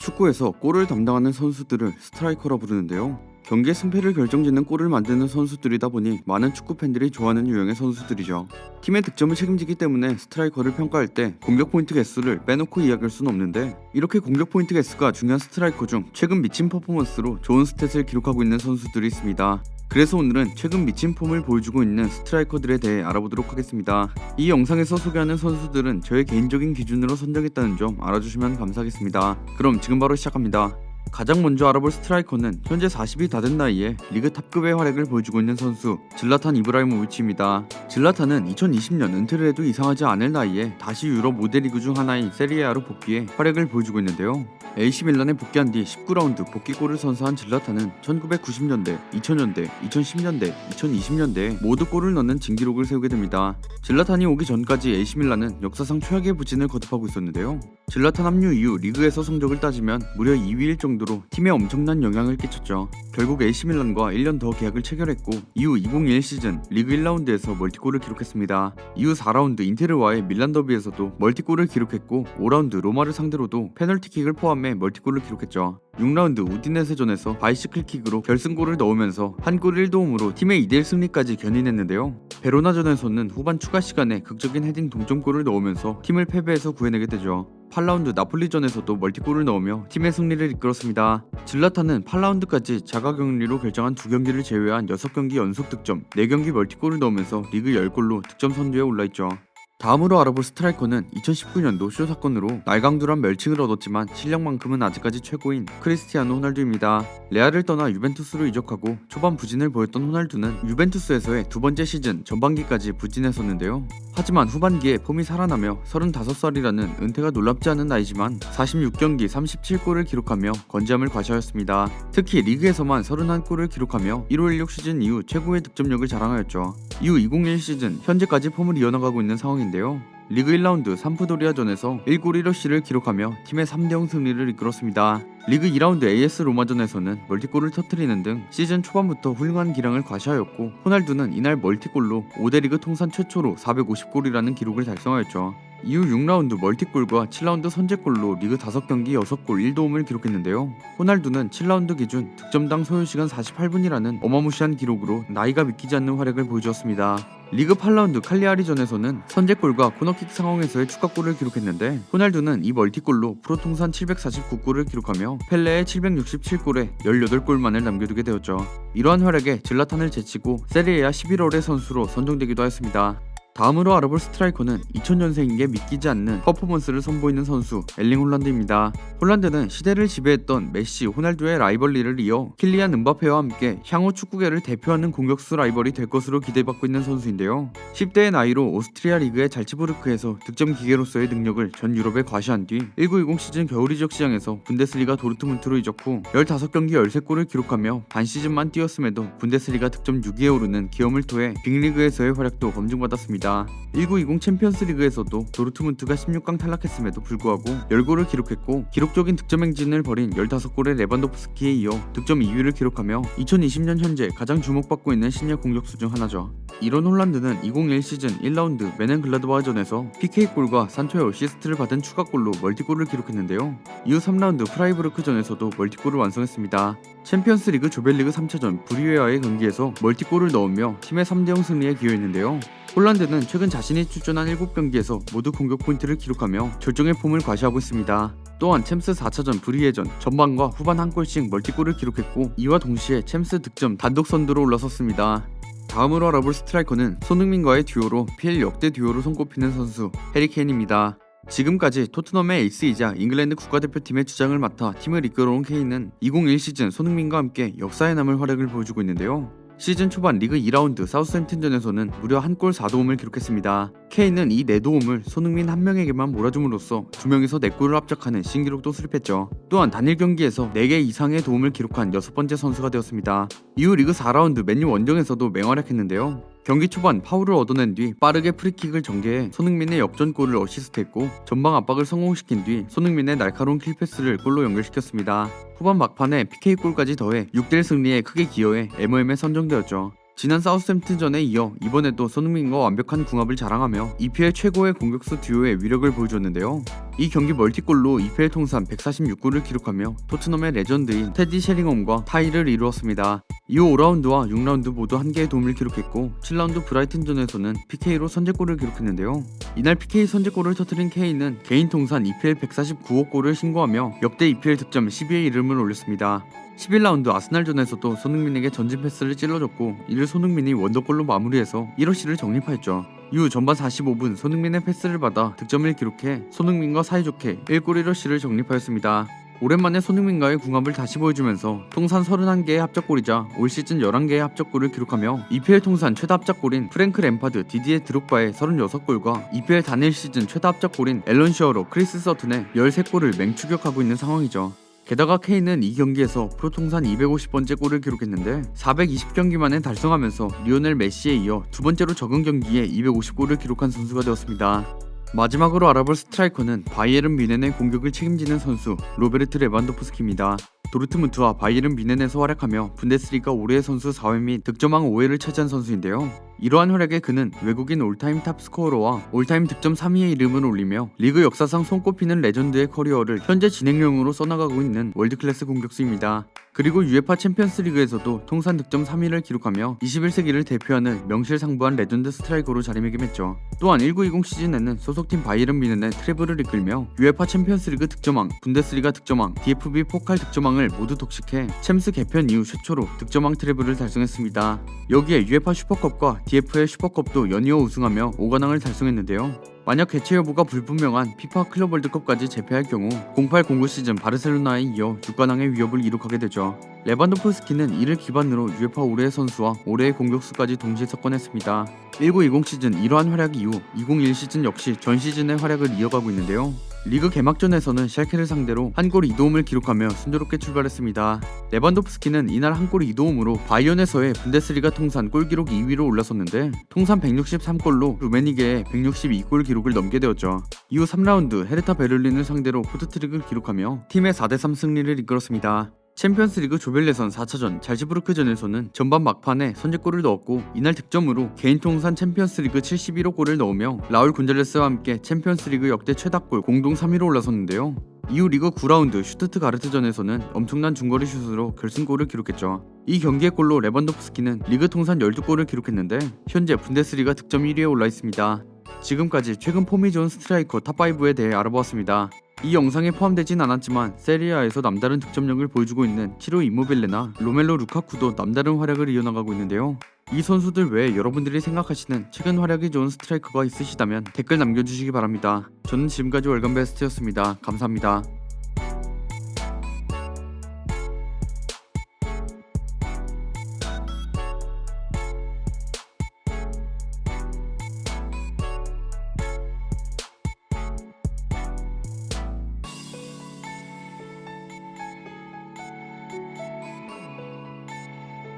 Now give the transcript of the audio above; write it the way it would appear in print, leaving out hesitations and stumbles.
축구에서 골을 담당하는 선수들을 스트라이커라 부르는데요. 경기의 승패를 결정짓는 골을 만드는 선수들이다 보니 많은 축구 팬들이 좋아하는 유형의 선수들이죠. 팀의 득점을 책임지기 때문에 스트라이커를 평가할 때 공격 포인트 개수를 빼놓고 이야기할 수는 없는데, 이렇게 공격 포인트 개수가 중요한 스트라이커 중 최근 미친 퍼포먼스로 좋은 스탯을 기록하고 있는 선수들이 있습니다. 그래서 오늘은 최근 미친 폼을 보여주고 있는 스트라이커들에 대해 알아보도록 하겠습니다. 이 영상에서 소개하는 선수들은 저의 개인적인 기준으로 선정했다는 점 알아주시면 감사하겠습니다. 그럼 지금 바로 시작합니다. 가장 먼저 알아볼 스트라이커는 현재 40이 다 된 나이에 리그 탑급의 활약을 보여주고 있는 선수 질라탄 이브라이모비치입니다. 질라탄은 2020년 은퇴를 해도 이상하지 않을 나이에 다시 유럽 5대 리그 중 하나인 세리에아로 복귀해 활약을 보여주고 있는데요. AC 밀란에 복귀한 뒤 19라운드 복귀골을 선사한 질라탄은 1990년대, 2000년대, 2010년대, 2020년대에 모두 골을 넣는 진기록을 세우게 됩니다. 질라탄이 오기 전까지 AC 밀란은 역사상 최악의 부진을 거듭하고 있었는데요. 질라탄 합류 이후 리그에서 성적을 따지면 무려 2위일 정도로 팀에 엄청난 영향을 끼쳤죠. 결국 AC 밀란과 1년 더 계약을 체결했고, 이후 2021 시즌 리그 1라운드에서 멀티골을 기록했습니다. 이후 4라운드 인테르와의 밀란 더비에서도 멀티골을 기록했고, 5라운드 로마를 상대로도 페널티킥을 포함해 멀티골을 기록했죠. 6라운드 우디네세전에서 바이시클킥으로 결승골을 넣으면서 한 골 1도움으로 팀의 2대1 승리까지 견인했는데요. 베로나전에서는 후반 추가 시간에 극적인 헤딩 동점골을 넣으면서 팀을 패배에서 구해내게 되죠. 8라운드 나폴리전에서도 멀티골을 넣으며 팀의 승리를 이끌었습니다. 질라탄은 8라운드까지 자가격리로 결정한 2경기를 제외한 6경기 연속 득점, 4경기 멀티골을 넣으면서 리그 10골로 득점 선두에 올라있죠. 다음으로 알아볼 스트라이커는 2019년도 쇼 사건으로 날강도란 멸칭을 얻었지만 실력만큼은 아직까지 최고인 크리스티아노 호날두입니다. 레알을 떠나 유벤투스로 이적하고 초반 부진을 보였던 호날두는 유벤투스에서의 두 번째 시즌 전반기까지 부진했었는데요. 하지만 후반기에 폼이 살아나며 35살이라는 은퇴가 놀랍지 않은 나이지만 46경기 37골을 기록하며 건재함을 과시하였습니다. 특히 리그에서만 31골을 기록하며 15-16 시즌 이후 최고의 득점력을 자랑하였죠. 이후 2021 시즌 현재까지 폼을 이어나가고 있는 상황인데요. 리그 1라운드 삼프도리아전에서 1골 1어시를 기록하며 팀의 3대0 승리를 이끌었습니다. 리그 2라운드 AS 로마전에서는 멀티골을 터뜨리는 등 시즌 초반부터 훌륭한 기량을 과시하였고, 호날두는 이날 멀티골로 5대 리그 통산 최초로 450골이라는 기록을 달성하였죠. 이후 6라운드 멀티골과 7라운드 선제골로 리그 5경기 6골 1도움을 기록했는데요. 호날두는 7라운드 기준 득점당 소요시간 48분이라는 어마무시한 기록으로 나이가 믿기지 않는 활약을 보여주었습니다. 리그 8라운드 칼리아리전에서는 선제골과 코너킥 상황에서의 추가골을 기록했는데, 호날두는 이 멀티골로 프로 통산 749골을 기록하며 펠레의 767골에 18골만을 남겨두게 되었죠. 이러한 활약에 질라탄을 제치고 세리에아 11월의 선수로 선정되기도 하였습니다. 다음으로 알아볼 스트라이커는 2000년생인 게 믿기지 않는 퍼포먼스를 선보이는 선수 엘링 홀란드입니다. 홀란드는 시대를 지배했던 메시, 호날두의 라이벌리를 이어 킬리안 은바페와 함께 향후 축구계를 대표하는 공격수 라이벌이 될 것으로 기대받고 있는 선수인데요. 10대의 나이로 오스트리아 리그의 잘츠부르크에서 득점 기계로서의 능력을 전 유럽에 과시한 뒤 1920 시즌 겨울 이적 시장에서 분데스리가 도르트문트로 이적 후 15경기 13골을 기록하며 반 시즌만 뛰었음에도 분데스리가 득점 6위에 오르는 기염을 토해 빅리그에서의 활약도 검증받았습니다. 1920 챔피언스 리그에서도 도르트문트가 16강 탈락했음에도 불구하고 10골을 기록했고, 기록적인 득점 행진을 벌인 15골의 레반도프스키에 이어 득점 2위를 기록하며 2020년 현재 가장 주목받고 있는 시니어 공격수 중 하나죠. 이런 홀란드는 2021 시즌 1라운드 메넨글라드바흐전에서 PK골과 산초의 어시스트를 받은 추가골로 멀티골을 기록했는데요. 이후 3라운드 프라이부르크전에서도 멀티골을 완성했습니다. 챔피언스 리그 조별리그 3차전 브리웨아의 경기에서 멀티골을 넣으며 팀의 3대0 승리에 기여했는데요. 홀란드는 최근 자신이 출전한 7경기에서 모두 공격 포인트를 기록하며 절정의 폼을 과시하고 있습니다. 또한 챔스 4차전 브리에전 전반과 후반 한 골씩 멀티골을 기록했고, 이와 동시에 챔스 득점 단독 선두로 올라섰습니다. 다음으로 알아볼 스트라이커는 손흥민과의 듀오로 PL 역대 듀오로 손꼽히는 선수 해리 케인입니다. 지금까지 토트넘의 에이스이자 잉글랜드 국가대표팀의 주장을 맡아 팀을 이끌어온 케인은 2021 시즌 손흥민과 함께 역사에 남을 활약을 보여주고 있는데요. 시즌 초반 리그 2라운드 사우스햄튼전에서는 무려 한 골 4도움을 기록했습니다. 케인은 이 4도움을 손흥민 한 명에게만 몰아줌으로써 2명에서 4골을 합작하는 신기록도 수립했죠. 또한 단일 경기에서 4개 이상의 도움을 기록한 6번째 선수가 되었습니다. 이후 리그 4라운드 맨유 원정에서도 맹활약했는데요. 경기 초반 파울을 얻어낸 뒤 빠르게 프리킥을 전개해 손흥민의 역전골을 어시스트했고, 전방 압박을 성공시킨 뒤 손흥민의 날카로운 킬패스를 골로 연결시켰습니다. 후반 막판에 PK골까지 더해 6대1 승리에 크게 기여해 MOM에 선정되었죠. 지난 사우스햄튼전에 이어 이번에도 손흥민과 완벽한 궁합을 자랑하며 EPL 최고의 공격수 듀오의 위력을 보여줬는데요. 이 경기 멀티골로 EPL 통산 146골을 기록하며 토트넘의 레전드인 테디 셰링엄과 타이를 이루었습니다. 이후 5라운드와 6라운드 모두 한 개의 도움을 기록했고 7라운드 브라이튼전에서는 PK로 선제골을 기록했는데요. 이날 PK 선제골을 터뜨린 케인은 개인 통산 EPL 149호 골을 신고하며 역대 EPL 득점 10위에 이름을 올렸습니다. 11라운드 아스날전에서도 손흥민에게 전진 패스를 찔러줬고 이를 손흥민이 원더골로 마무리해서 1호씨를 정립하였죠. 이후 전반 45분 손흥민의 패스를 받아 득점을 기록해 손흥민과 사이좋게 1골 1호씨를 정립하였습니다. 오랜만에 손흥민과의 궁합을 다시 보여주면서 통산 31개의 합작골이자 올 시즌 11개의 합작골을 기록하며 EPL 통산 최다 합작골인 프랭크 램파드, 디디에 드록바의 36골과 EPL 단일 시즌 최다 합작골인 앨런 시어로 크리스 서튼의 13골을 맹추격하고 있는 상황이죠. 게다가 케인은 이 경기에서 프로 통산 250번째 골을 기록했는데 420경기 만에 달성하면서 리오넬 메시에 이어 두 번째로 적은 경기에 250골을 기록한 선수가 되었습니다. 마지막으로 알아볼 스트라이커는 바이에른 뮌헨의 공격을 책임지는 선수 로베르트 레반도프스키입니다. 도르트문트와 바이에른 뮌헨에서 활약하며 분데스리가 올해의 선수 4회 및 득점왕 5회를 차지한 선수인데요. 이러한 활약에 그는 외국인 올타임 탑스코어러와 올타임 득점 3위의 이름을 올리며 리그 역사상 손꼽히는 레전드의 커리어를 현재 진행형으로 써나가고 있는 월드클래스 공격수입니다. 그리고 UEFA 챔피언스 리그에서도 통산 득점 3위를 기록하며 21세기를 대표하는 명실상부한 레전드 스트라이커로 자리매김했죠. 또한 1920 시즌에는 소속팀 바이에른 뮌헨의 트래블을 이끌며 UEFA 챔피언스 리그 득점왕, 분데스리가 득점왕, DFB 포칼 득점왕을 모두 독식해 챔스 개편 이후 최초로 득점왕 트래블을 달성했습니다. 여기에 UEFA 슈퍼컵과 DFL 슈퍼컵도 연이어 우승하며 5관왕을 달성했는데요. 만약 개최 여부가 불분명한 피파 클럽 월드컵까지 재패할 경우 08-09 시즌 바르셀로나에 이어 6관왕의 위협을 이룩하게 되죠. 레반도프스키는 이를 기반으로 UEFA 올해의 선수와 올해의 공격수까지 동시에 석권했습니다. 1920 시즌 이러한 활약 이후 2021 시즌 역시 전 시즌의 활약을 이어가고 있는데요. 리그 개막전에서는 샬케를 상대로 한 골 2도움을 기록하며 순조롭게 출발했습니다. 레반도프스키는 이날 한 골 2도움으로 바이언에서의 분데스리가 통산 골 기록 2위로 올라섰는데 통산 163골로 루메니게의 162골 기록을 넘게 되었죠. 이후 3라운드 헤르타 베를린을 상대로 포트트릭을 기록하며 팀의 4대3 승리를 이끌었습니다. 챔피언스리그 조별 예선 4차전 잘츠부르크전에서는 전반 막판에 선제골을 넣었고 이날 득점으로 개인 통산 챔피언스리그 71호 골을 넣으며 라울 군잘레스와 함께 챔피언스리그 역대 최다골 공동 3위로 올라섰는데요. 이후 리그 9라운드 슈투트가르트전에서는 엄청난 중거리 슛으로 결승골을 기록했죠. 이 경기의 골로 레반도프스키는 리그 통산 12골을 기록했는데 현재 분데스리가 득점 1위에 올라 있습니다. 지금까지 최근 폼이 좋은 스트라이커 탑5에 대해 알아보았습니다. 이 영상에 포함되진 않았지만 세리아에서 남다른 득점력을 보여주고 있는 치로 이모빌레나 로멜로 루카쿠도 남다른 활약을 이어나가고 있는데요. 이 선수들 외에 여러분들이 생각하시는 최근 활약이 좋은 스트라이커가 있으시다면 댓글 남겨주시기 바랍니다. 저는 지금까지 월간베스트였습니다. 감사합니다.